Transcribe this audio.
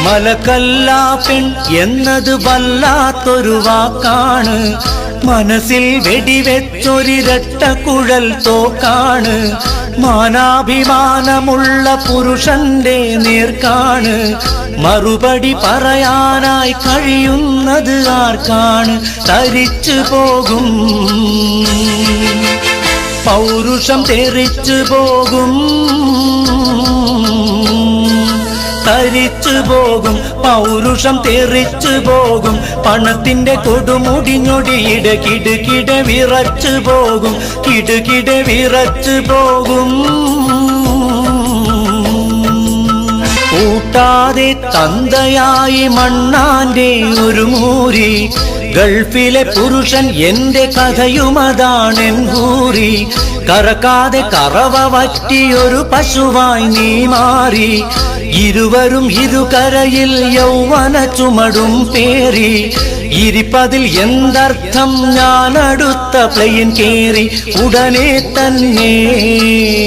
മലക്കല്ലാ പെൺ എന്നത് വല്ലാത്തൊരു വാക്കാണ്. മനസ്സിൽ വെടിവെച്ചൊരിരട്ട കുഴൽ തോക്കാണ്. മാനാഭിമാനമുള്ള പുരുഷന്റെ നേർക്കാണ് മറുപടി പറയാനായി കഴിയുന്നത് ആർക്കാണ്? തരിച്ചു പോകും, പൗരുഷം തെറിച്ചു പോകും, തരിച്ചു പോകും, പൗരുഷം തെറിച്ചു പോകും. പണത്തിന്റെ കൊടുമുടിഞ്ഞൊടിയിട കിടുകിട വിറച്ചു പോകും, കിടുകിട വിറച്ചു പോകും. കൂട്ടാതെ തന്തയായി മണ്ണാന്റെ ഒരു മൂരി, ഗൾഫിലെ പുരുഷൻ എന്റെ കഥയുമതാണെൻ കൂറി. കറക്കാതെ കറവ വറ്റിയൊരു പശുവായി നീ മാറി. ഇരുവരും ഇരുകരയിൽ യൗവന ചുമടും പേറി. ഇരിപ്പതിൽ എന്തർത്ഥം? ഞാൻ അടുത്ത പ്ലെയിൻ കേറി ഉടനെ തന്നെ